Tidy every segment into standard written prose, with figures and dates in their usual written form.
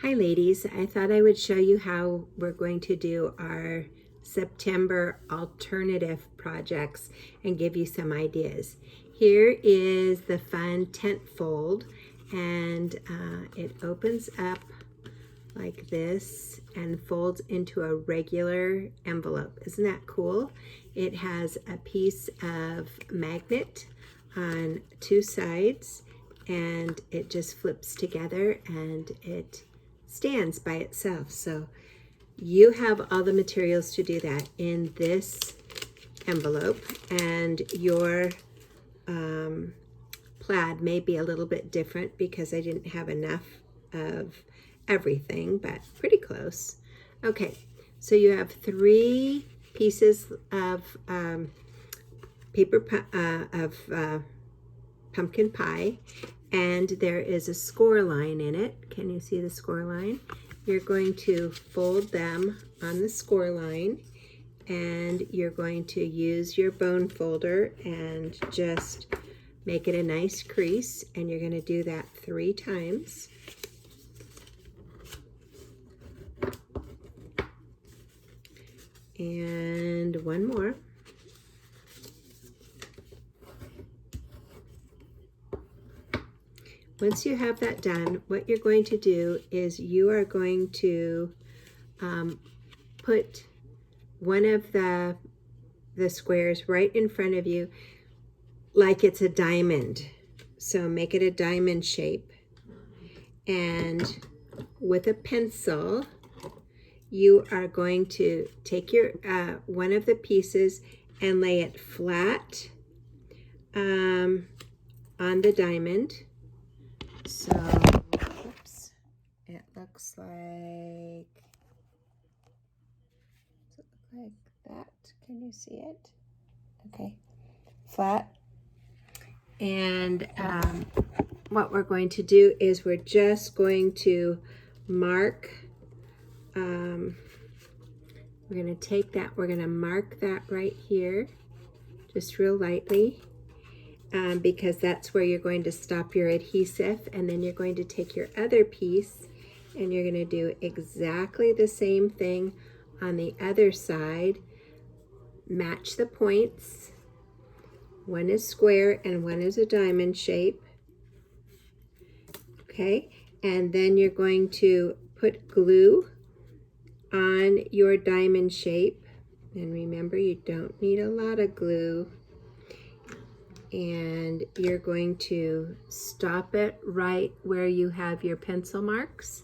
Hi ladies, I thought I would show you how we're going to do our September alternative projects and give you some ideas. Here is the fun tent fold, and it opens up like this and folds into a regular envelope. Isn't that cool? It has a piece of magnet on two sides, and it just flips together and it stands by itself. So you have all the materials to do that in this envelope, and your plaid may be a little bit different because I didn't have enough of everything, but pretty close. Okay, so you have 3 pieces of pumpkin pie, and there is a score line in it. Can you see the score line? You're going to fold them on the score line, and you're going to use your bone folder and just make it a nice crease, and you're going to do that 3 times. And one more. Once you have that done, what you're going to do is you are going to put one of the squares right in front of you like it's a diamond. So make it a diamond shape. And with a pencil, you are going to take your one of the pieces and lay it flat on the diamond. So, oops, it looks like, does it look like that? Can you see it? Okay, flat. And what we're going to do is we're just going to mark, we're going to take that, we're going to mark that right here, just real lightly. Because that's where you're going to stop your adhesive, and then you're going to take your other piece and you're going to do exactly the same thing on the other side. Match the points. One is square and one is a diamond shape. Okay, and then you're going to put glue on your diamond shape, and remember, you don't need a lot of glue. And you're going to stop it right where you have your pencil marks,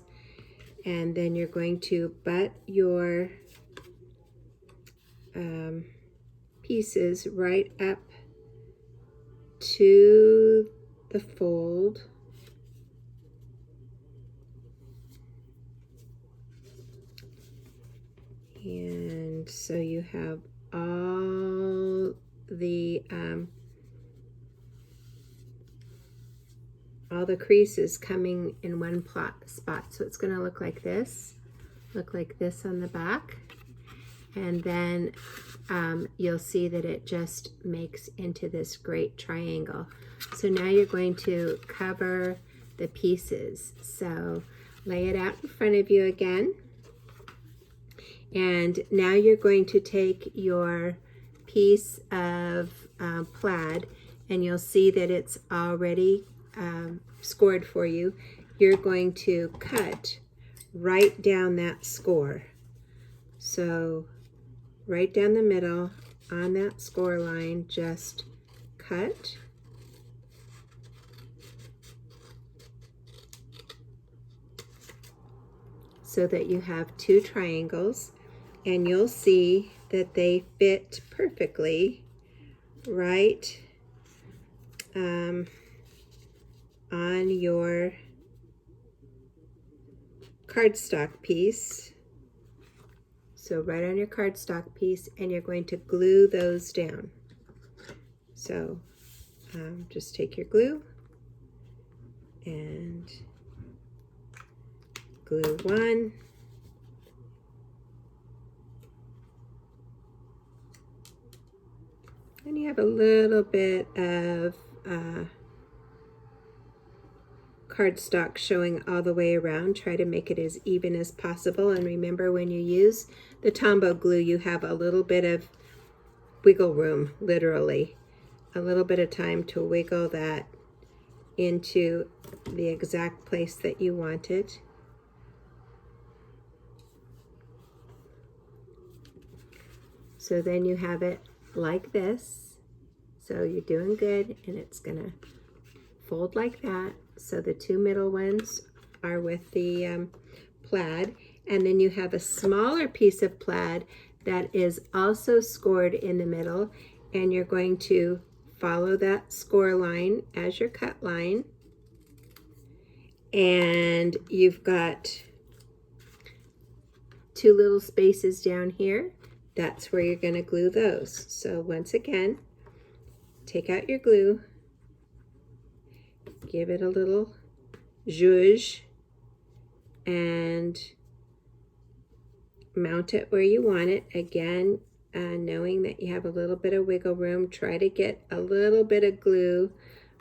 and then you're going to butt your pieces right up to the fold, and so you have all the creases coming in one spot. So it's going to look like this on the back, and then you'll see that it just makes into this great triangle. So now you're going to cover the pieces. So lay it out in front of you again, and now you're going to take your piece of plaid, and you'll see that it's already scored for you. You're going to cut right down that score. So right down the middle on that score line, just cut. So that you have 2 triangles, and you'll see that they fit perfectly right on your cardstock piece. So right on your cardstock piece, and you're going to glue those down. So just take your glue and glue one. And you have a little bit of cardstock showing all the way around. Try to make it as even as possible. And remember, when you use the Tombow glue, you have a little bit of wiggle room, literally. A little bit of time to wiggle that into the exact place that you want it. So then you have it like this. So you're doing good, and it's gonna fold like that. So the two middle ones are with the plaid, and then you have a smaller piece of plaid that is also scored in the middle, and you're going to follow that score line as your cut line, and you've got two little spaces down here. That's where you're going to glue those. So once again, take out your glue, give it a little zhuzh, and mount it where you want it. Again, knowing that you have a little bit of wiggle room, try to get a little bit of glue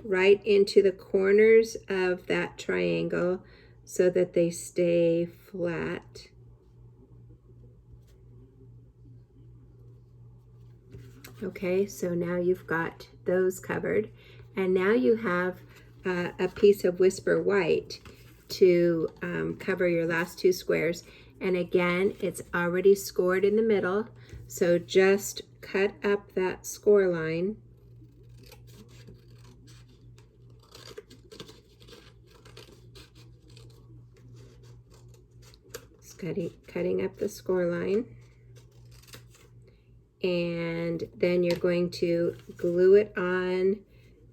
right into the corners of that triangle so that they stay flat. Okay, so now you've got those covered, and now you have a piece of Whisper White to cover your last two squares. And again, it's already scored in the middle, so just cut up that score line. Just cutting up the score line. And then you're going to glue it on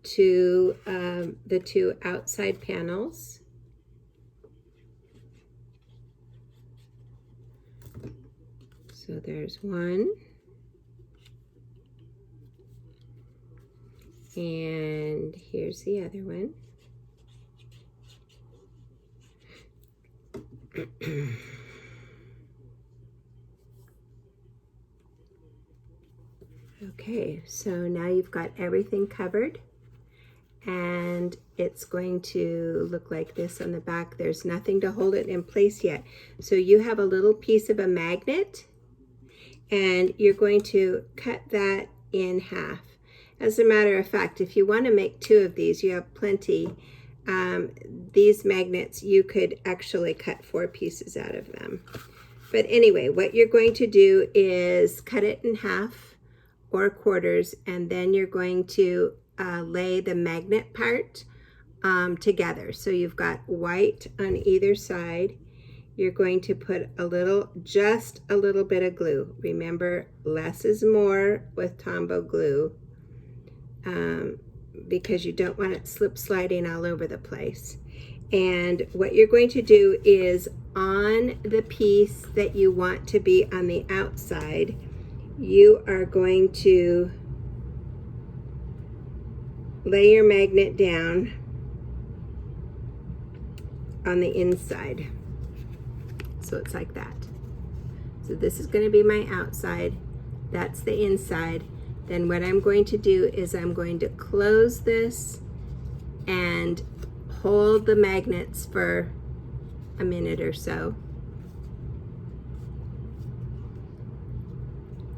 to the two outside panels. So there's one. And here's the other one. Okay, so now you've got everything covered, and it's going to look like this on the back. There's nothing to hold it in place yet. So you have a little piece of a magnet, and you're going to cut that in half. As a matter of fact, if you want to make two of these, you have plenty. These magnets, you could actually cut 4 pieces out of them. But anyway, what you're going to do is cut it in half or quarters, and then you're going to lay the magnet part together. So you've got white on either side. You're going to put just a little bit of glue. Remember, less is more with Tombow glue, because you don't want it slip sliding all over the place. And what you're going to do is, on the piece that you want to be on the outside, you are going to lay your magnet down on the inside. So it's like that. So this is going to be my outside. That's the inside. Then what I'm going to do is I'm going to close this and hold the magnets for a minute or so.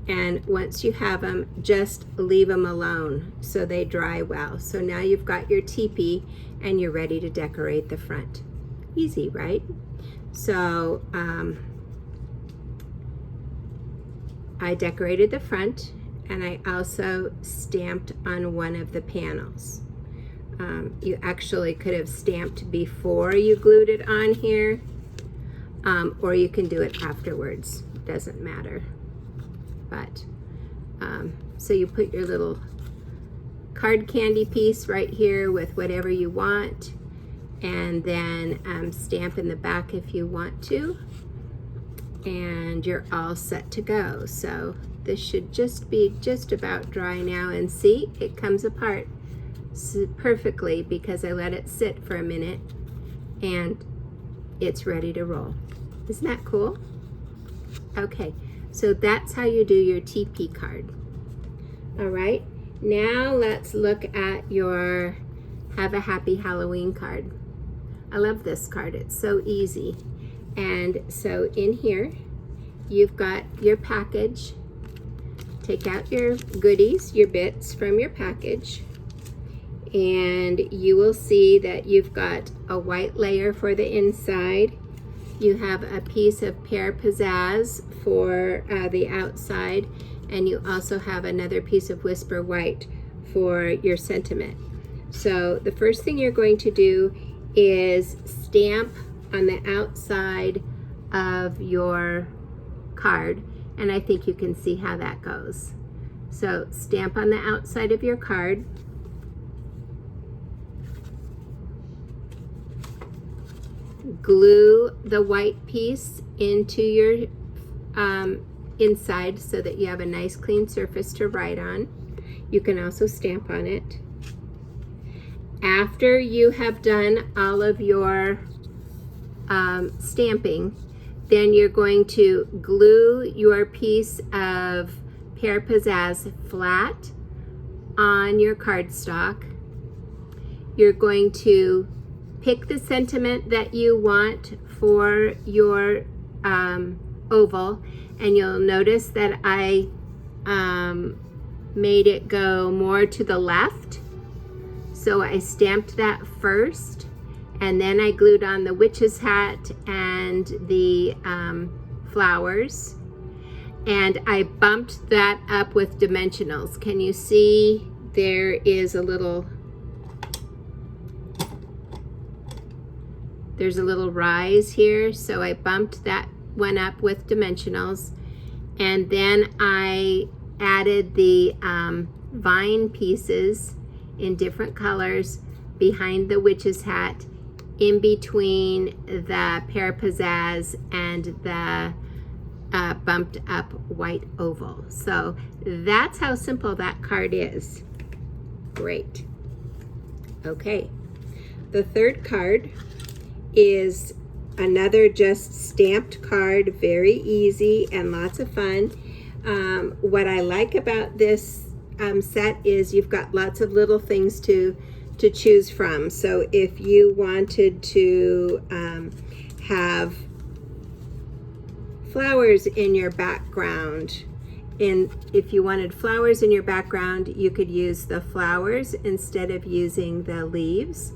And once you have them, just leave them alone so they dry well. So now you've got your teepee and you're ready to decorate the front. Easy, right? So I decorated the front, and I also stamped on one of the panels. You actually could have stamped before you glued it on here, or you can do it afterwards. Doesn't matter. But so you put your little card candy piece right here with whatever you want, and then stamp in the back if you want to, and you're all set to go. So this should just be just about dry now, and see, it comes apart perfectly because I let it sit for a minute, and it's ready to roll. Isn't that cool? Okay, so that's how you do your TP card. All right, now let's look at your Have a Happy Halloween card. I love this card. It's so easy. And so in here, you've got your package. Take out your goodies, your bits from your package, and you will see that you've got a white layer for the inside. You have a piece of Pear Pizzazz for the outside, and you also have another piece of Whisper White for your sentiment. So the first thing you're going to do is stamp on the outside of your card, and I think you can see how that goes. So stamp on the outside of your card. Glue the white piece into your inside so that you have a nice clean surface to write on. You can also stamp on it. After you have done all of your stamping, then you're going to glue your piece of Pear Pizzazz flat on your cardstock. You're going to pick the sentiment that you want for your oval, and you'll notice that I made it go more to the left. So I stamped that first, and then I glued on the witch's hat and the flowers, and I bumped that up with dimensionals. Can you see there is a little, there's a little rise here, so I bumped that one up with dimensionals, and then I added the vine pieces in different colors behind the witch's hat, in between the Pear Pizzazz and the bumped up white oval. So that's how simple that card is. Great. Okay, the third card is another just stamped card, very easy and lots of fun. What I like about this set is you've got lots of little things to choose from. So if you wanted to have flowers in your background, and if you wanted flowers in your background, you could use the flowers instead of using the leaves.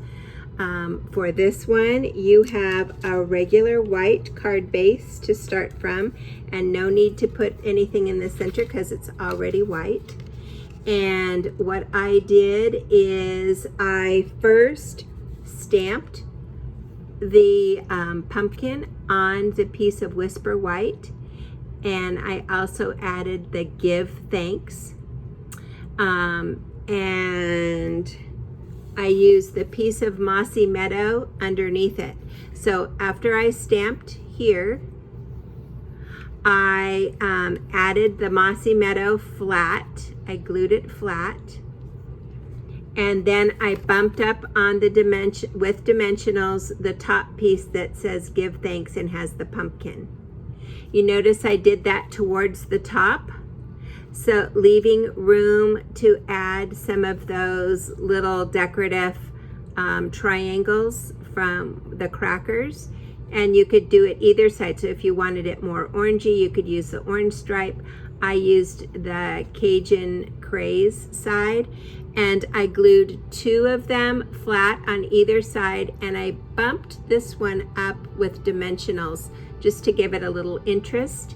For this one, you have a regular white card base to start from, and no need to put anything in the center because it's already white. And what I did is I first stamped the pumpkin on the piece of Whisper White, and I also added the Give Thanks, and I used the piece of Mossy Meadow underneath it. So after I stamped here, I added the Mossy Meadow flat. I glued it flat, and then I bumped up on the dimension with dimensionals the top piece that says Give Thanks and has the pumpkin. You notice I did that towards the top, so leaving room to add some of those little decorative triangles from the crackers. And you could do it either side. So if you wanted it more orangey, you could use the orange stripe. I used the Cajun Craze side, and I glued two of them flat on either side, and I bumped this one up with dimensionals just to give it a little interest.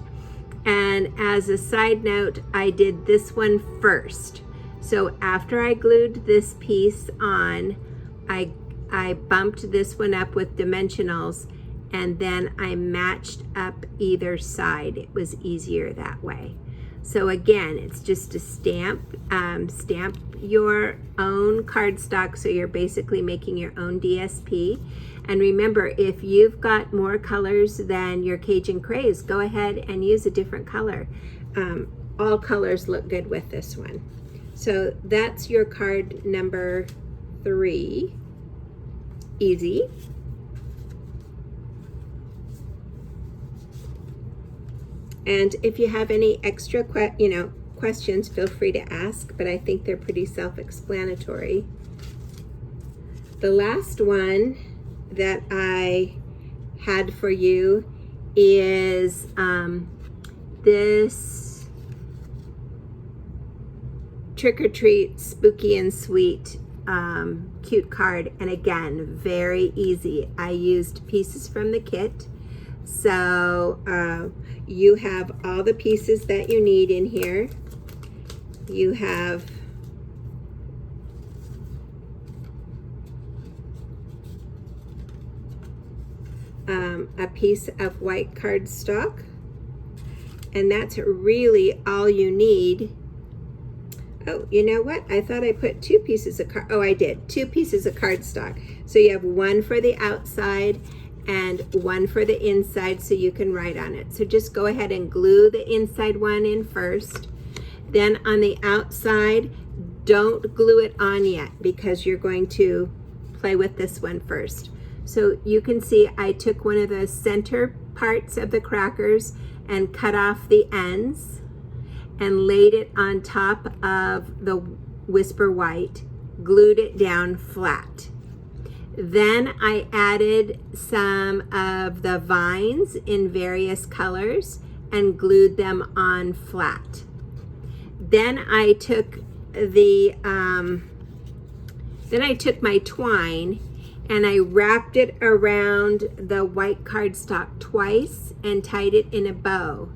And as a side note, I did this one first. So after I glued this piece on, I bumped this one up with dimensionals, and then I matched up either side. It was easier that way. So again, it's just to stamp your own cardstock, so you're basically making your own DSP. And remember, if you've got more colors than your Cajun Craze, go ahead and use a different color. All colors look good with this one. So that's your card number 3. Easy. And if you have any extra questions, feel free to ask, but I think they're pretty self-explanatory. The last one that I had for you is this Trick or Treat Spooky and Sweet cute card. And again, very easy. I used pieces from the kit. So you have all the pieces that you need in here. You have a piece of white cardstock, and that's really all you need. Oh, you know what? I thought I put two pieces of card. Oh, I did. Two pieces of cardstock. So you have one for the outside and one for the inside, so you can write on it. So just go ahead and glue the inside one in first. Then on the outside, don't glue it on yet because you're going to play with this one first. So you can see I took one of the center parts of the crackers and cut off the ends and laid it on top of the Whisper White, glued it down flat. Then I added some of the vines in various colors and glued them on flat. Then I took my twine and I wrapped it around the white cardstock twice and tied it in a bow.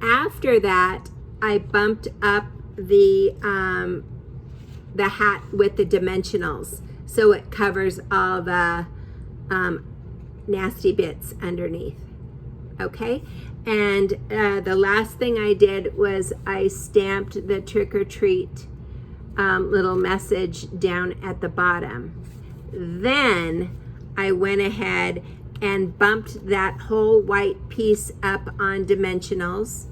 After that, I bumped up the hat with the dimensionals so it covers all the nasty bits underneath. Okay, and the last thing I did was I stamped the Trick or Treat little message down at the bottom. Then I went ahead and bumped that whole white piece up on dimensionals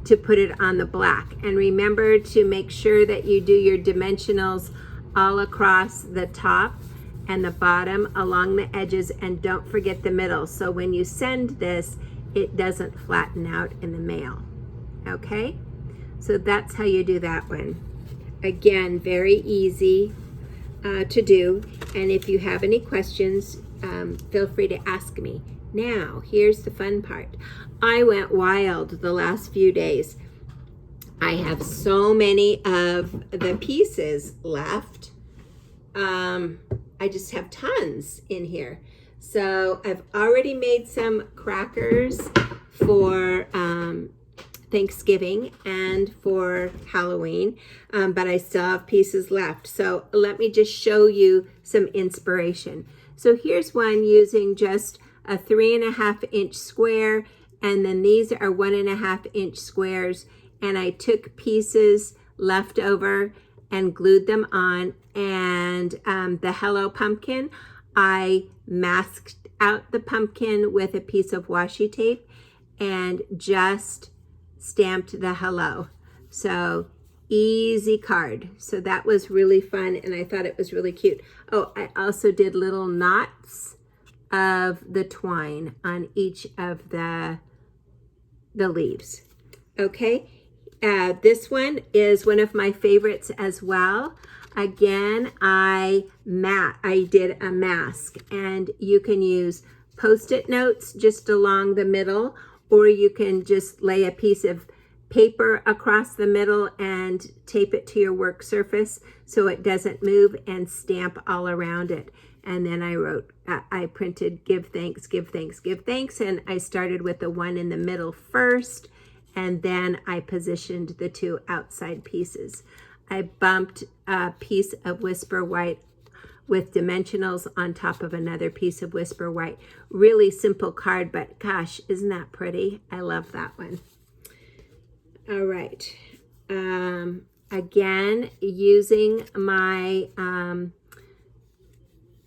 to put it on the black. And remember to make sure that you do your dimensionals all across the top and the bottom along the edges, and don't forget the middle. So when you send this, it doesn't flatten out in the mail. Okay? So that's how you do that one. Again, very easy to do. And if you have any questions, feel free to ask me. Now, here's the fun part. I went wild the last few days. I have so many of the pieces left. I just have tons in here. So I've already made some crackers for Thanksgiving and for Halloween, but I still have pieces left. So let me just show you some inspiration. So here's one using just a 3.5 inch square, and then these are 1.5 inch squares, and I took pieces left over and glued them on. And the Hello Pumpkin, I masked out the pumpkin with a piece of washi tape and just stamped the hello. So easy card. So that was really fun, and I thought it was really cute. Oh, I also did little knots of the twine on each of the leaves. Okay, this one is one of my favorites as well. Again, I did a mask, and you can use Post-it notes just along the middle, or you can just lay a piece of paper across the middle and tape it to your work surface so it doesn't move, and stamp all around it. And then I printed give thanks, give thanks, give thanks, and I started with the one in the middle first, and then I positioned the two outside pieces. I bumped a piece of Whisper White with dimensionals on top of another piece of Whisper White. Really simple card, but gosh, isn't that pretty? I love that one. All right. Again, using my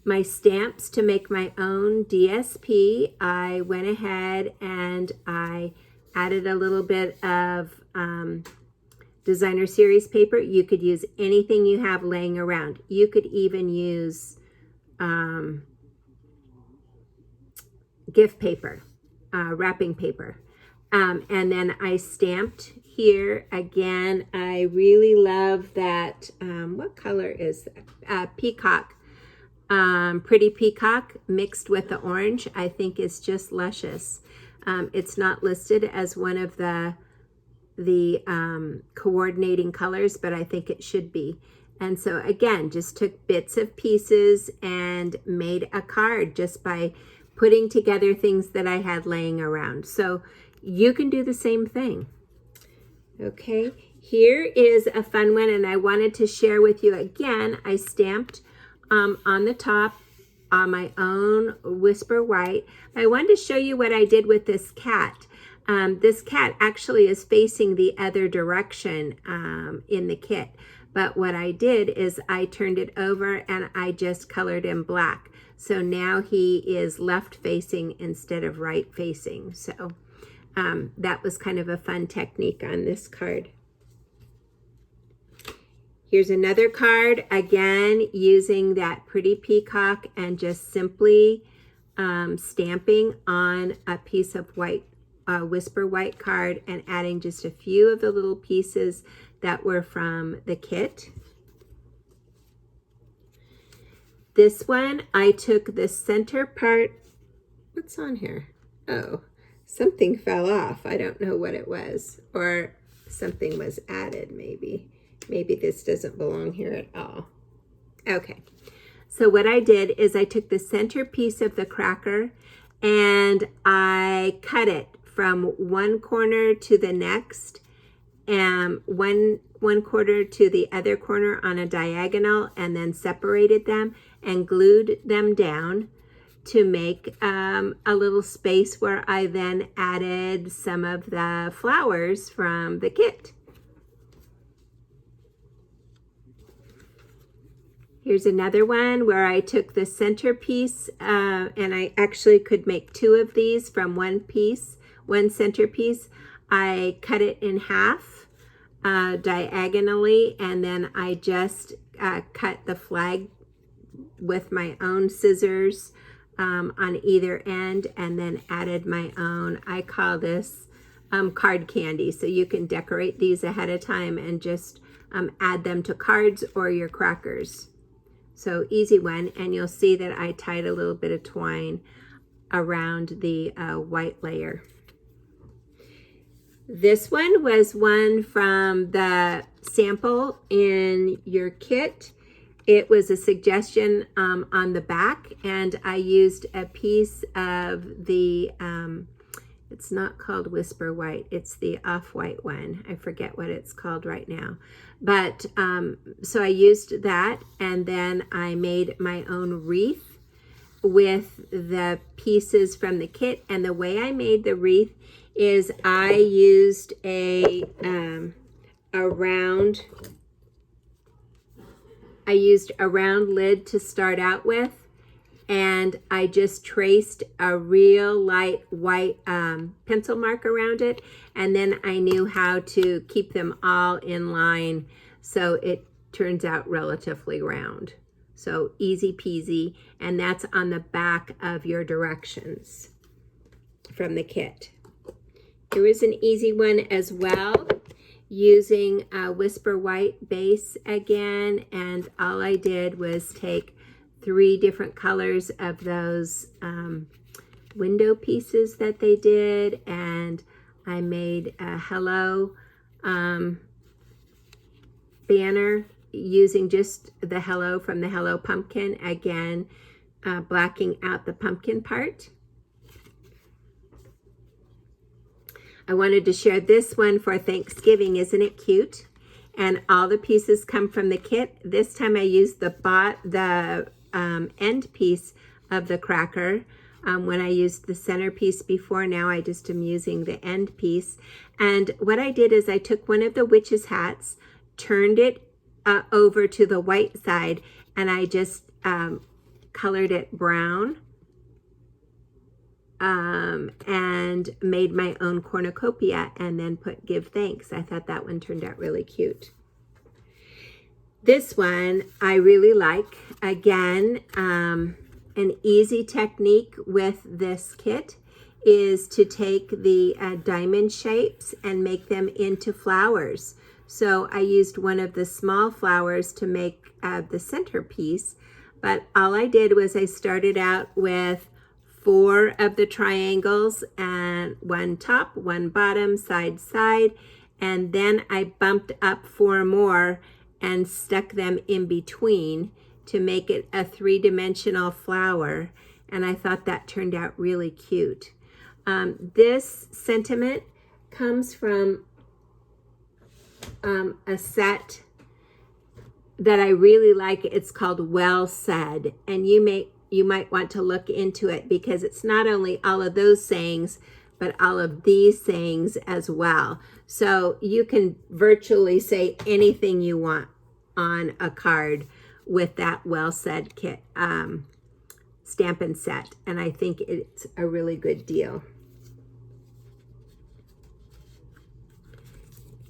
my stamps to make my own DSP, I went ahead and I added a little bit of designer series paper. You could use anything you have laying around. You could even use gift paper, wrapping paper. And then I stamped here. Again, I really love that, what color is that? Peacock Pretty Peacock mixed with the orange, I think is just luscious. It's not listed as one of the coordinating colors, but I think it should be. And so again, just took bits of pieces and made a card just by putting together things that I had laying around. So you can do the same thing. Okay, here is a fun one, and I wanted to share with you again. I stamped on the top on my own Whisper White. I wanted to show you what I did with this cat. This cat actually is facing the other direction in the kit. But what I did is I turned it over and I just colored in black. So now he is left facing instead of right facing. So that was kind of a fun technique on this card. Here's another card, again, using that Pretty Peacock and just simply stamping on a piece of white, Whisper White card and adding just a few of the little pieces that were from the kit. This one, I took the center part. What's on here? Oh, something fell off. I don't know what it was, or something was added maybe. Maybe this doesn't belong here at all. Okay, so what I did is I took the center piece of the cracker and I cut it from one corner to the next, and one quarter to the other corner on a diagonal, and then separated them and glued them down to make a little space where I then added some of the flowers from the kit. Here's another one where I took the center piece and I actually could make two of these from one piece, one center piece. I cut it in half diagonally, and then I just cut the flag with my own scissors on either end, and then added my own. I call this card candy, so you can decorate these ahead of time and just add them to cards or your crackers. So easy one, and you'll see that I tied a little bit of twine around the white layer. This one was one from the sample in your kit. It was a suggestion on the back, and I used a piece of the, it's not called Whisper White, it's the off-white one. I forget what it's called right now. But so I used that, and then I made my own wreath with the pieces from the kit. And the way I made the wreath is I used a round lid to start out with, and I just traced a real light white pencil mark around it, and then I knew how to keep them all in line so it turns out relatively round. So easy peasy, and that's on the back of your directions from the kit. Here is an easy one as well, using a Whisper White base again, and all I did was take 3 different colors of those window pieces that they did, and I made a hello banner using just the hello from the Hello Pumpkin, again blacking out the pumpkin part. I wanted to share this one for Thanksgiving. Isn't it cute? And all the pieces come from the kit. This time I used the end piece of the cracker. When I used the center piece before, now I just am using the end piece. And what I did is I took one of the witch's hats, turned it over to the white side, and I just colored it brown. And made my own cornucopia and then put give thanks. I thought that one turned out really cute. This one I really like. Again, an easy technique with this kit is to take the diamond shapes and make them into flowers. So I used one of the small flowers to make the centerpiece, But all I did was I started out with 4 of the triangles, and 1 top, 1 bottom, side, side, and then I bumped up 4 more and stuck them in between to make it a 3-dimensional flower, and I thought that turned out really cute. This sentiment comes from a set that I really like. It's called Well Said, and you might want to look into it, because it's not only all of those sayings, but all of these sayings as well. So you can virtually say anything you want on a card with that Well Said kit Stampin' Set, and I think it's a really good deal.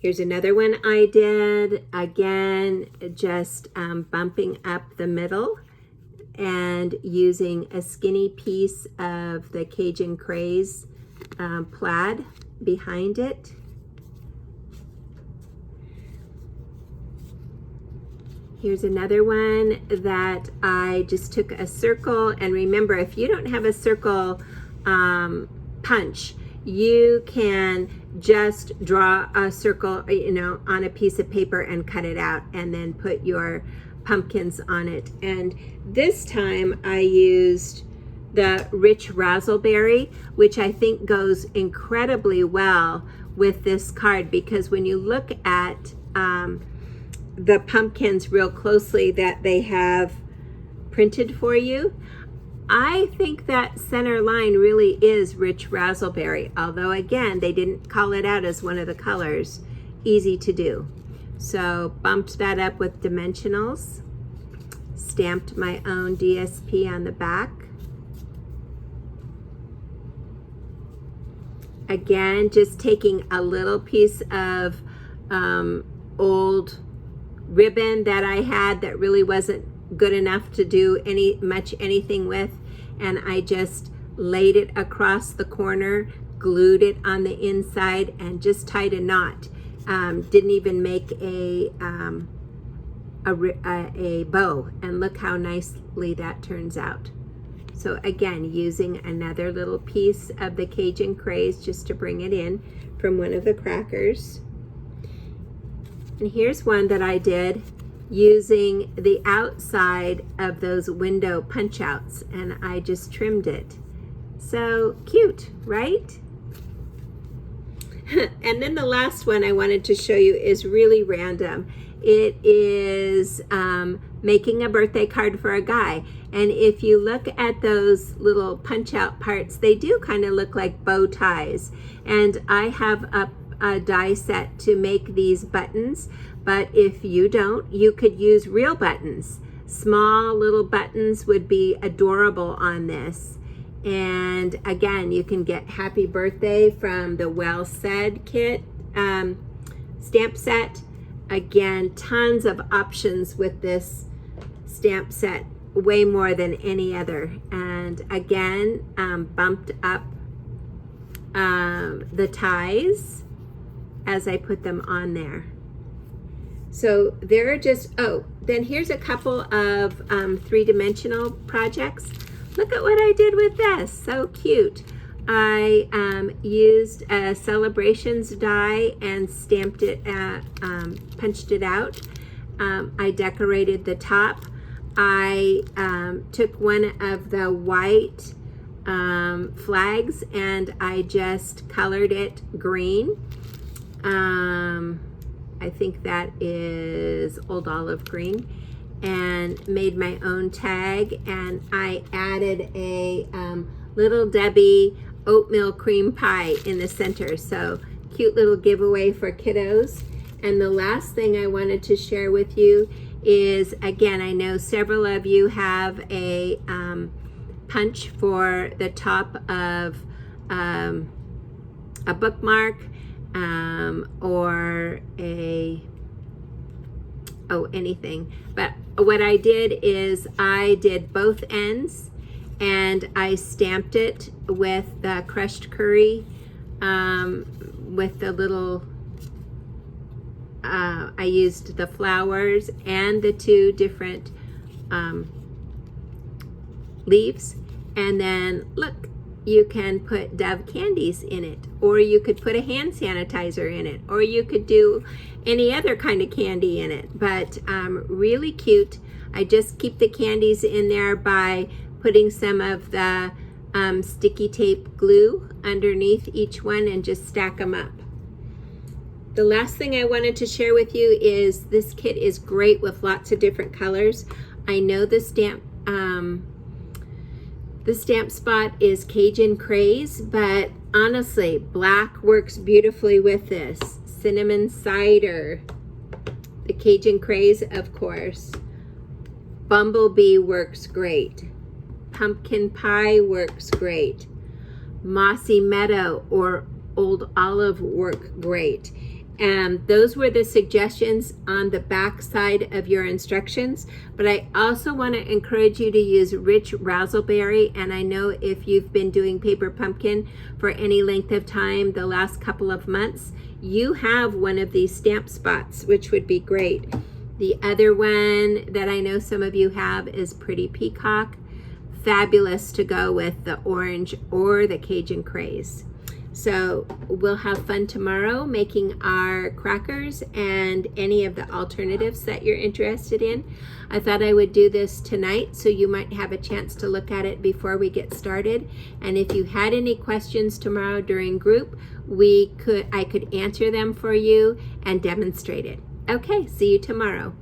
Here's another one I did. Again, just bumping up the middle and using a skinny piece of the Cajun Craze plaid behind it. Here's another one that I just took a circle, and remember, if you don't have a circle punch, you can just draw a circle, on a piece of paper and cut it out, and then put your pumpkins on it. And this time I used the Rich Razzleberry, which I think goes incredibly well with this card, because when you look at the pumpkins real closely that they have printed for you, I think that center line really is Rich Razzleberry, although again, they didn't call it out as one of the colors. Easy to do. So bumped that up with dimensionals, stamped my own DSP on the back. Again, just taking a little piece of old ribbon that I had that really wasn't good enough to do anything with, and I just laid it across the corner, glued it on the inside, and just tied a knot. Didn't even make a bow, and look how nicely that turns out. So again, using another little piece of the Cajun Craze just to bring it in from one of the crackers. And here's one that I did using the outside of those window punch outs, and I just trimmed it. So cute, right? And then the last one I wanted to show you is really random. It is making a birthday card for a guy. And if you look at those little punch out parts, they do kind of look like bow ties. And I have a die set to make these buttons, but if you don't, you could use real buttons. Small little buttons would be adorable on this. And again, you can get happy birthday from the Well Said kit stamp set. Again, tons of options with this stamp set, way more than any other. And again, bumped up the ties as I put them on there. So there are just, then here's a couple of 3-dimensional projects. Look at what I did with this, so cute. I used a Celebrations die and stamped it, punched it out. I decorated the top. I took one of the white flags and I just colored it green. I think that is Old Olive Green, and made my own tag, and I added a Little Debbie oatmeal cream pie in the center. So cute little giveaway for kiddos. And the last thing I wanted to share with you is, again, I know several of you have a punch for the top of a bookmark or anything. But what I did is I did both ends and I stamped it with the crushed curry with the little I used the flowers and the 2 different leaves. And then look, you can put Dove candies in it, or you could put a hand sanitizer in it, or you could do any other kind of candy in it. But really cute. I just keep the candies in there by putting some of the sticky tape glue underneath each one and just stack them up. The last thing I wanted to share with you is this kit is great with lots of different colors. I know the stamp spot is Cajun Craze, but honestly, black works beautifully with this. Cinnamon Cider, the Cajun Craze, of course. Bumblebee works great. Pumpkin Pie works great. Mossy Meadow or Old Olive work great. And those were the suggestions on the back side of your instructions. But I also want to encourage you to use Rich Razzleberry. And I know if you've been doing Paper Pumpkin for any length of time the last couple of months, you have one of these stamp spots, which would be great. The other one that I know some of you have is Pretty Peacock. Fabulous to go with the orange or the Cajun Craze. So we'll have fun tomorrow making our crackers and any of the alternatives that you're interested in. I thought I would do this tonight so you might have a chance to look at it before we get started. And if you had any questions tomorrow during group, I could answer them for you and demonstrate it. Okay, see you tomorrow.